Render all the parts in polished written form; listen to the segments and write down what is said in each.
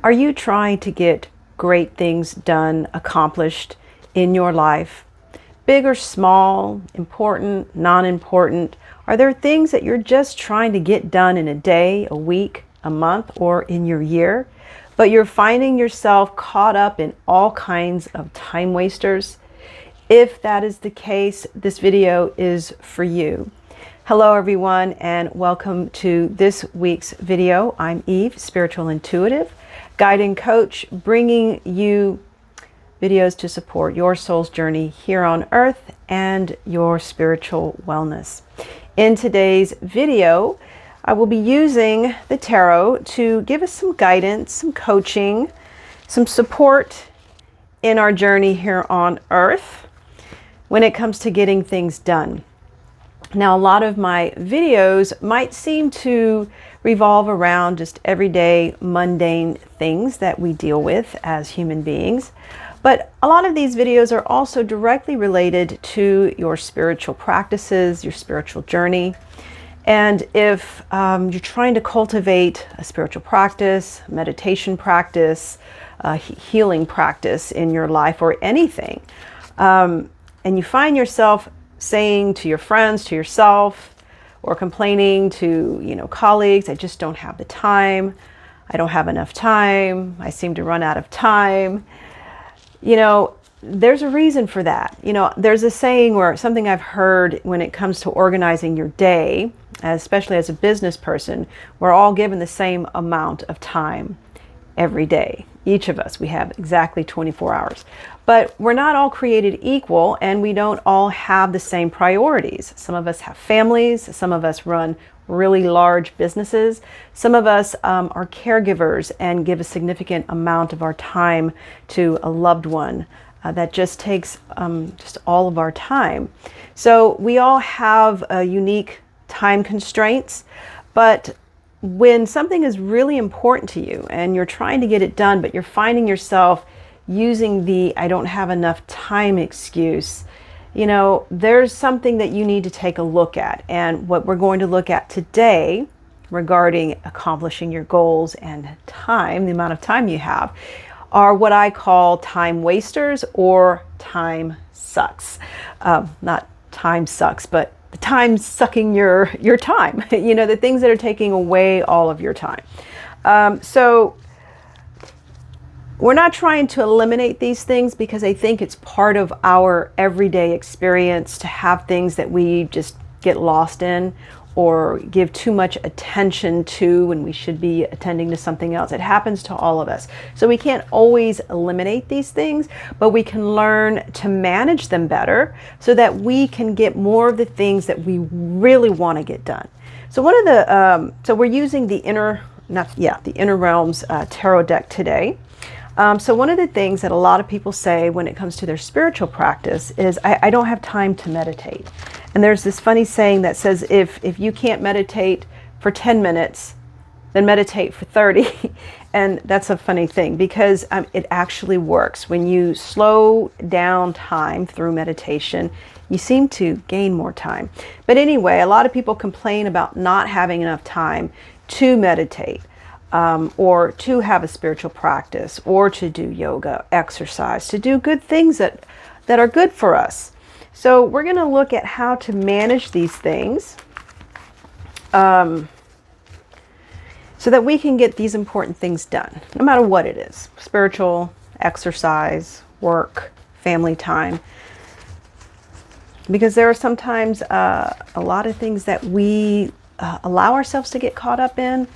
Are you trying to get great things done, accomplished in your life? Big or small, important, non-important? Are there things that you're just trying to get done in a day, a week, a month, or in your year? But you're finding yourself caught up in all kinds of time wasters? If that is the case, this video is for you. Hello everyone, and welcome to this week's video. I'm Eve, Spiritual Intuitive, guide and coach, bringing you videos to support your soul's journey here on earth and your spiritual wellness. In today's video, I will be using the tarot to give us some guidance, some coaching, some support in our journey here on earth when it comes to getting things done. Now, a lot of my videos might seem to revolve around just everyday mundane things that we deal with as human beings, but a lot of these videos are also directly related to your spiritual practices, your spiritual journey. And if you're trying to cultivate a spiritual practice, meditation practice, healing practice in your life or anything, and you find yourself saying to your friends, to yourself, or complaining to, colleagues, I just don't have the time. I don't have enough time. I seem to run out of time. There's a reason for that. There's a saying where something I've heard when it comes to organizing your day, especially as a business person, we're all given the same amount of time every day. Each of us, we have exactly 24 hours. But we're not all created equal, and we don't all have the same priorities. Some of us have families. Some of us run really large businesses. Some of us are caregivers and give a significant amount of our time to a loved one. That just takes just all of our time. So we all have unique time constraints, but when something is really important to you and you're trying to get it done, but you're finding yourself using the I don't have enough time excuse, there's something that you need to take a look at. And what we're going to look at today regarding accomplishing your goals and time, the amount of time you have, are what I call time wasters or time sucks. Not time sucks, but the time sucking your time, the things that are taking away all of your time. So we're not trying to eliminate these things, because I think it's part of our everyday experience to have things that we just get lost in or give too much attention to when we should be attending to something else. It happens to all of us. So we can't always eliminate these things, but we can learn to manage them better so that we can get more of the things that we really want to get done. So one of the, so we're using the Inner Realms Tarot deck today. So one of the things that a lot of people say when it comes to their spiritual practice is, I don't have time to meditate. And there's this funny saying that says, if you can't meditate for 10 minutes, then meditate for 30. And that's a funny thing, because it actually works. When you slow down time through meditation, you seem to gain more time. But anyway, a lot of people complain about not having enough time to meditate. Or to have a spiritual practice, or to do yoga, exercise, to do good things that are good for us. So we're going to look at how to manage these things so that we can get these important things done, no matter what it is: spiritual, exercise, work, family time. Because there are sometimes a lot of things that we allow ourselves to get caught up in.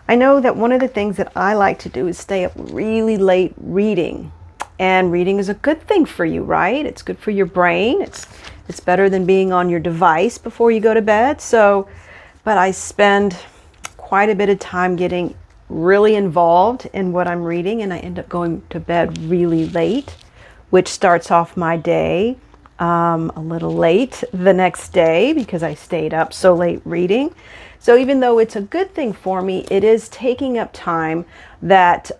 I know that one of the things that I like to do is stay up really late reading. And reading is a good thing for you, right? It's good for your brain. It's better than being on your device before you go to bed. But I spend quite a bit of time getting really involved in what I'm reading, and I end up going to bed really late, which starts off my day a little late the next day because I stayed up so late reading. So even though it's a good thing for me, it is taking up time that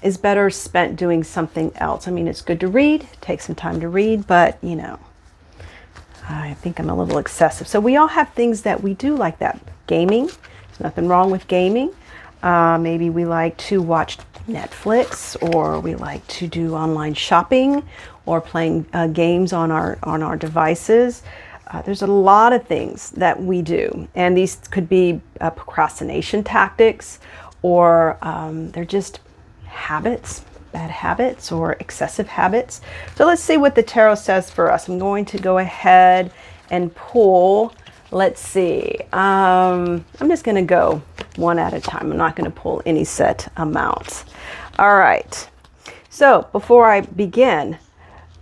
is better spent doing something else. I mean, it's good to read, take some time to read, but I think I'm a little excessive. So we all have things that we do like that. Gaming, there's nothing wrong with gaming. Maybe we like to watch Netflix, or we like to do online shopping, or playing games on our devices. There's a lot of things that we do, and these could be procrastination tactics, or they're just habits, bad habits, or excessive habits. So let's see what the tarot says for us. I'm going to go ahead and pull. Let's see. I'm just going to go one at a time. I'm not going to pull any set amounts. All right. So before I begin,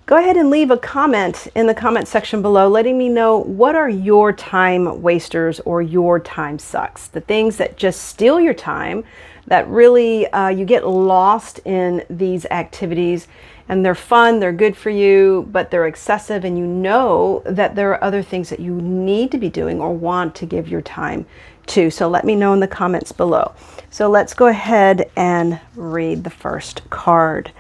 go ahead and leave a comment in the comment section below letting me know, what are your time wasters or your time sucks? The things that just steal your time, that really you get lost in these activities, and they're fun, they're good for you, but they're excessive, and you know that there are other things that you need to be doing or want to give your time to. So let me know in the comments below. So let's go ahead and read the first card.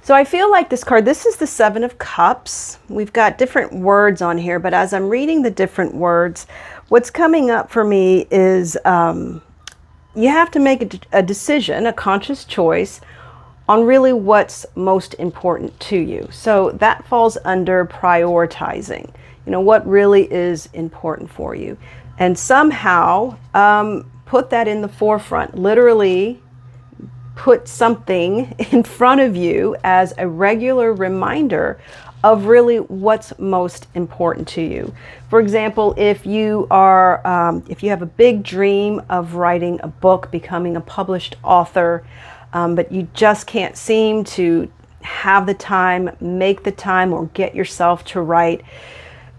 So I feel like this card, this is the Seven of Cups. We've got different words on here, but as I'm reading the different words, what's coming up for me is you have to make a decision, a conscious choice on really what's most important to you. So that falls under prioritizing, you know, what really is important for you. And somehow put that in the forefront, literally put something in front of you as a regular reminder of really what's most important to you. For example, if you have a big dream of writing a book, becoming a published author, but you just can't seem to have the time, make the time, or get yourself to write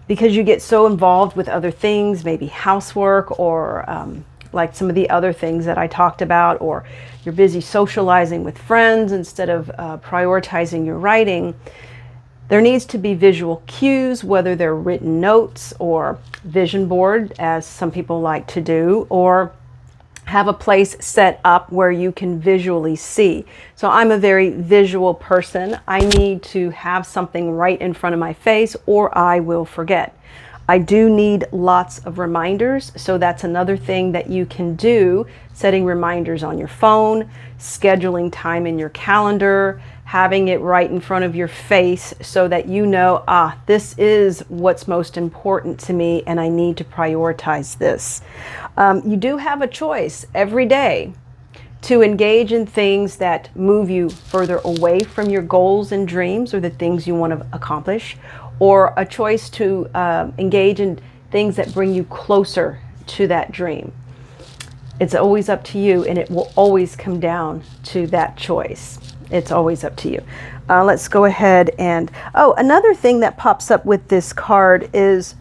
because you get so involved with other things, maybe housework, or like some of the other things that I talked about, or you're busy socializing with friends instead of prioritizing your writing. There needs to be visual cues, whether they're written notes or vision board, as some people like to do, or have a place set up where you can visually see. So I'm a very visual person. I need to have something right in front of my face, or I will forget. I do need lots of reminders, so that's another thing that you can do, setting reminders on your phone, scheduling time in your calendar, having it right in front of your face so that you know, this is what's most important to me and I need to prioritize this. You do have a choice every day to engage in things that move you further away from your goals and dreams or the things you want to accomplish, or a choice to engage in things that bring you closer to that dream. It's always up to you, and it will always come down to that choice. It's always up to you. Let's go ahead and, another thing that pops up with this card is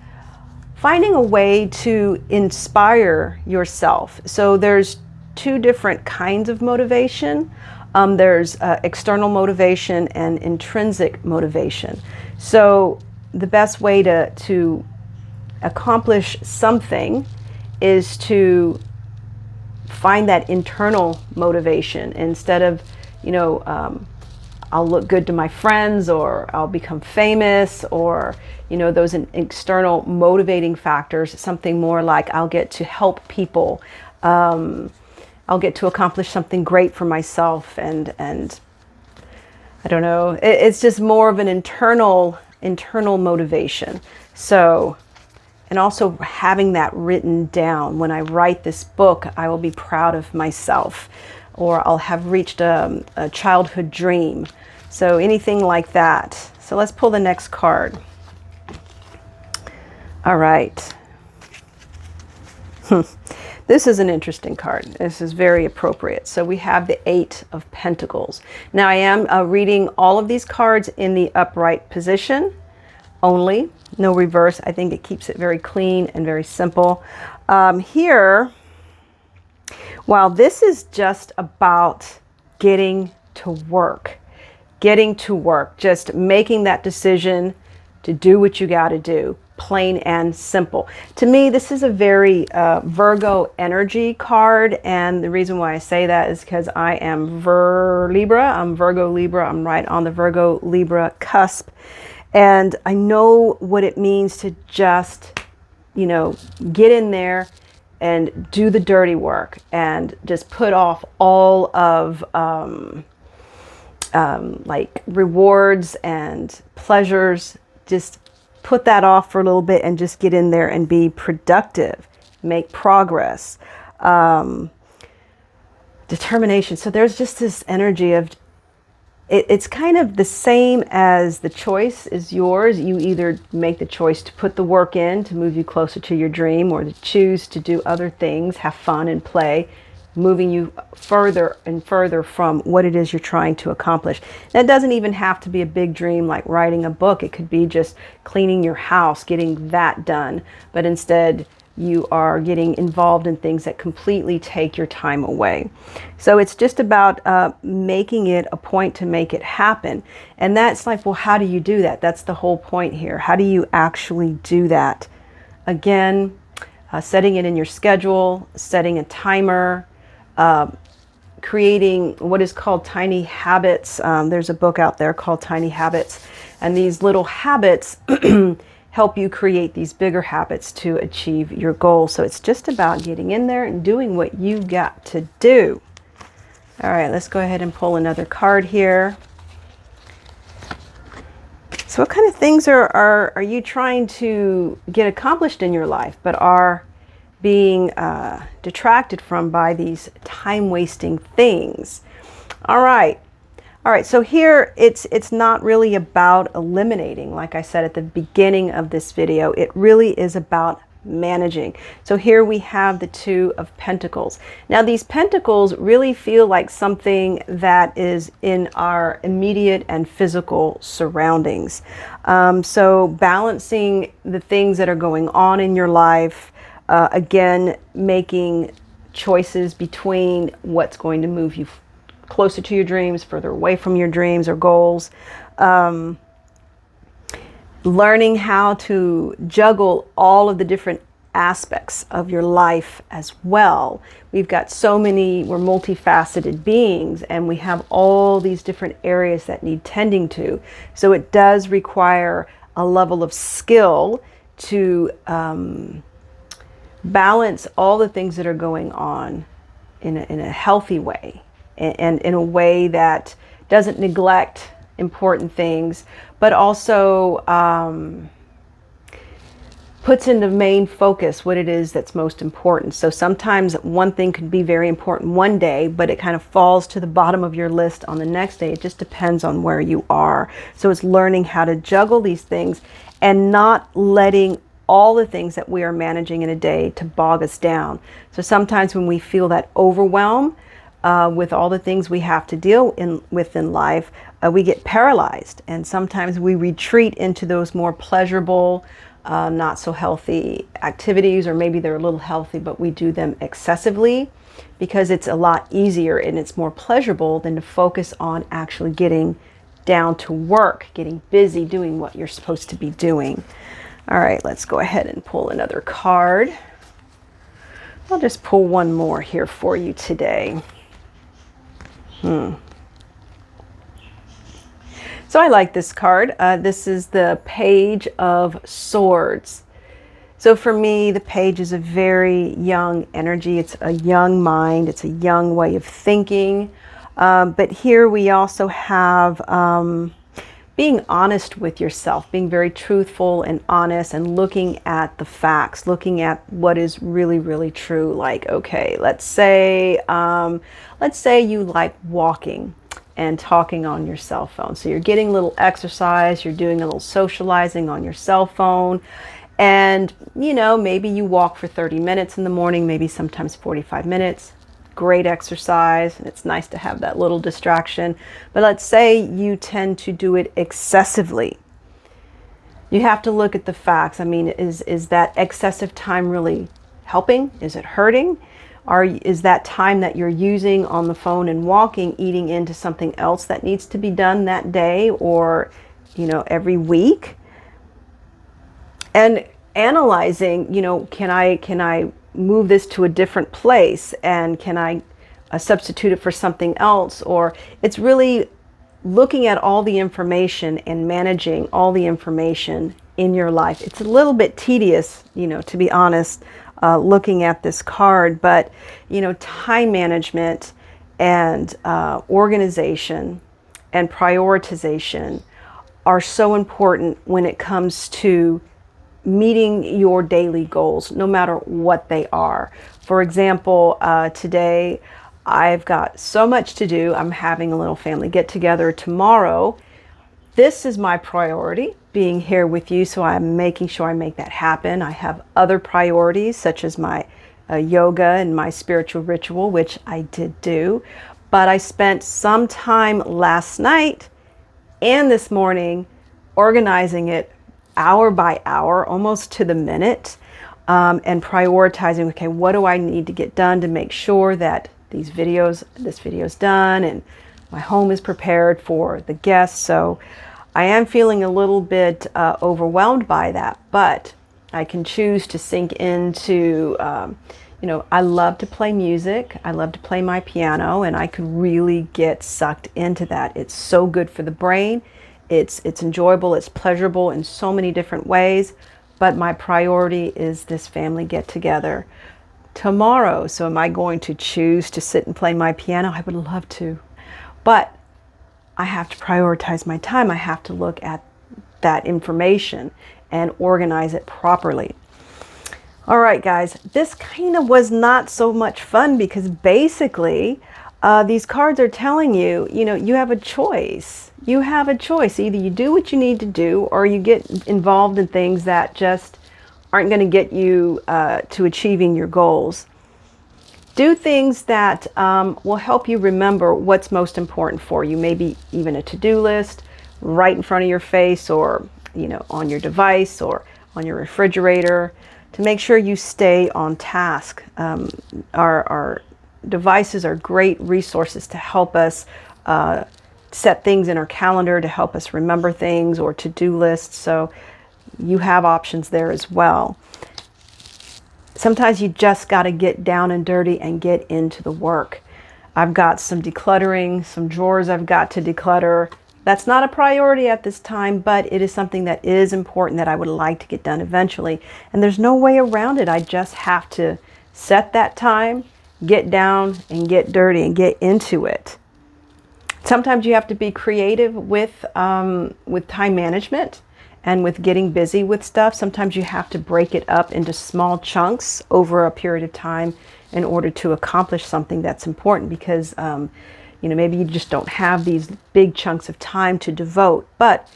finding a way to inspire yourself. So there's two different kinds of motivation. There's external motivation and intrinsic motivation. So the best way to accomplish something is to find that internal motivation instead of, I'll look good to my friends, or I'll become famous, or, those external motivating factors. Something more like I'll get to help people. I'll get to accomplish something great for myself, and I don't know. It's just more of an internal motivation. So, and also having that written down. When I write this book, I will be proud of myself, or I'll have reached a childhood dream. So anything like that. So let's pull the next card. All right. This is an interesting card. This is very appropriate. So we have the Eight of Pentacles. Now I am reading all of these cards in the upright position only, no reverse. I think it keeps it very clean and very simple. Here, while this is just about getting to work, just making that decision to do what you got to do, plain and simple. To me, this is a very Virgo energy card, and the reason why I say that is because I am Libra. I'm Virgo Libra. I'm right on the Virgo Libra cusp, and I know what it means to just, get in there and do the dirty work and just put off all of like rewards and pleasures. Just put that off for a little bit and just get in there and be productive, make progress, determination. So there's just this energy of it's kind of the same as the choice is yours. You either make the choice to put the work in to move you closer to your dream, or to choose to do other things, have fun and play, moving you further and further from what it is you're trying to accomplish. That doesn't even have to be a big dream like writing a book. It could be just cleaning your house, getting that done. But instead, you are getting involved in things that completely take your time away. So it's just about making it a point to make it happen. And that's like, well, how do you do that? That's the whole point here. How do you actually do that? Again, setting it in your schedule, setting a timer, creating what is called tiny habits. There's a book out there called Tiny Habits. And these little habits help you create these bigger habits to achieve your goal. So it's just about getting in there and doing what you've got to do. All right, let's go ahead and pull another card here. So what kind of things are you trying to get accomplished in your life, but are being detracted from by these time-wasting things? All right. All right, so here it's not really about eliminating, like I said at the beginning of this video. It really is about managing. So here we have the Two of Pentacles. Now these pentacles really feel like something that is in our immediate and physical surroundings. So balancing the things that are going on in your life, again, making choices between what's going to move you closer to your dreams, further away from your dreams or goals. Learning how to juggle all of the different aspects of your life as well. We've got so many, we're multifaceted beings, and we have all these different areas that need tending to. So it does require a level of skill to balance all the things that are going on in a healthy way, and in a way that doesn't neglect important things, but also puts into main focus what it is that's most important. So sometimes one thing could be very important one day, but it kind of falls to the bottom of your list on the next day. It just depends on where you are. So it's learning how to juggle these things and not letting all the things that we are managing in a day to bog us down. So sometimes when we feel that overwhelm, with all the things we have to deal with in life, we get paralyzed, and sometimes we retreat into those more pleasurable, not so healthy activities, or maybe they're a little healthy, but we do them excessively because it's a lot easier and it's more pleasurable than to focus on actually getting down to work, getting busy, doing what you're supposed to be doing. All right, let's go ahead and pull another card. I'll just pull one more here for you today. So I like this card. This is the Page of Swords. So for me, the page is a very young energy. It's a young mind. It's a young way of thinking. But here we also have being honest with yourself, being very truthful and honest, and looking at the facts, looking at what is really, really true. Like, okay, let's say you like walking and talking on your cell phone. So you're getting a little exercise, you're doing a little socializing on your cell phone, and maybe you walk for 30 minutes in the morning, maybe sometimes 45 minutes. Great exercise, and it's nice to have that little distraction. But let's say you tend to do it excessively. You have to look at the facts. I mean, is that excessive time really helping? Is it hurting? Is that time that you're using on the phone and walking eating into something else that needs to be done that day, or every week? And analyzing, can I move this to a different place, and can I substitute it for something else? Or it's really looking at all the information and managing all the information in your life. It's a little bit tedious, to be honest, looking at this card. But, time management and organization and prioritization are so important when it comes to meeting your daily goals, no matter what they are. For example, today I've got so much to do. I'm having a little family get together tomorrow. This is my priority, being here with you, so I'm making sure I make that happen. I have other priorities, such as my yoga and my spiritual ritual, which I did do. But I spent some time last night and this morning organizing it hour by hour, almost to the minute, and prioritizing, okay, what do I need to get done to make sure that this video's done and my home is prepared for the guests. So I am feeling a little bit overwhelmed by that, but I can choose to sink into, I love to play music. I love to play my piano, and I could really get sucked into that. It's so good for the brain. It's enjoyable, it's pleasurable in so many different ways, but my priority is this family get together tomorrow. So am I going to choose to sit and play my piano? I would love to, but I have to prioritize my time. I have to look at that information and organize it properly. All right, guys, this kind of was not so much fun because basically these cards are telling you, you have a choice. You have a choice. Either you do what you need to do, or you get involved in things that just aren't going to get you to achieving your goals. Do things that will help you remember what's most important for you. Maybe even a to-do list right in front of your face, or on your device or on your refrigerator, to make sure you stay on task. Our devices are great resources to help us set things in our calendar, to help us remember things, or to-do lists. So you have options there as well. Sometimes you just got to get down and dirty and get into the work. I've got some decluttering, some drawers I've got to declutter. That's not a priority at this time, but it is something that is important that I would like to get done eventually. And there's no way around it. I just have to set that time, get down and get dirty and get into it. Sometimes you have to be creative with time management and with getting busy with stuff. Sometimes you have to break it up into small chunks over a period of time in order to accomplish something that's important, because maybe you just don't have these big chunks of time to devote. But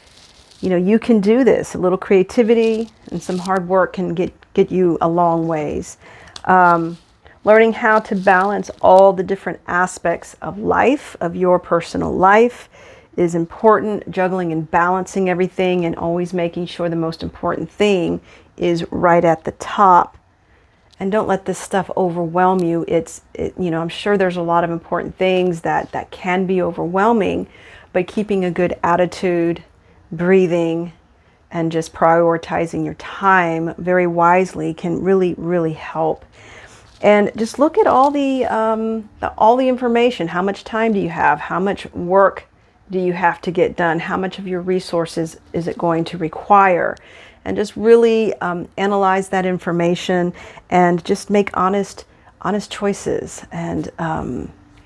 you can do this. A little creativity and some hard work can get you a long ways. Learning how to balance all the different aspects of life, of your personal life, is important. Juggling and balancing everything, and always making sure the most important thing is right at the top. And don't let this stuff overwhelm you. I'm sure there's a lot of important things that can be overwhelming, but keeping a good attitude, breathing, and just prioritizing your time very wisely can really, really help. And just look at all the information. How much time do you have? How much work do you have to get done? How much of your resources is it going to require? And just really analyze that information and just make honest choices, and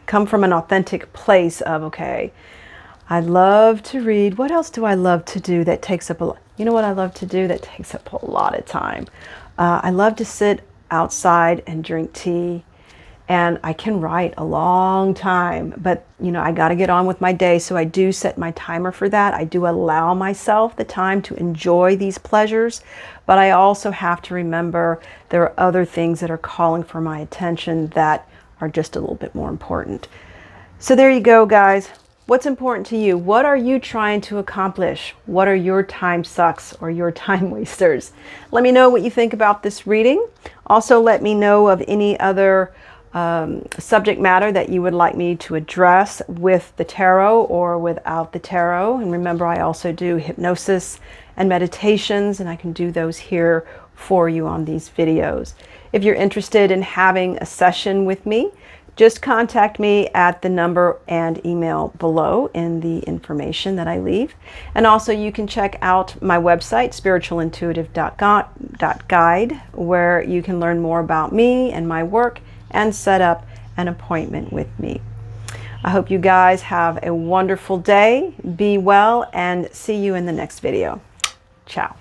come from an authentic place of, okay, I love to read. What else do I love to do that takes up a lot? You know what I love to do that takes up a lot of time? I love to sit outside and drink tea, and I can write a long time, but I got to get on with my day, so I do set my timer for that. I do allow myself the time to enjoy these pleasures, but I also have to remember there are other things that are calling for my attention that are just a little bit more important. So there you go, guys. What's important to you? What are you trying to accomplish? What are your time sucks or your time wasters? Let me know what you think about this reading. Also, let me know of any other subject matter that you would like me to address with the tarot or without the tarot. And remember, I also do hypnosis and meditations, and I can do those here for you on these videos. If you're interested in having a session with me, just contact me at the number and email below in the information that I leave. And also you can check out my website, spiritualintuitive.guide, where you can learn more about me and my work and set up an appointment with me. I hope you guys have a wonderful day. Be well and see you in the next video. Ciao.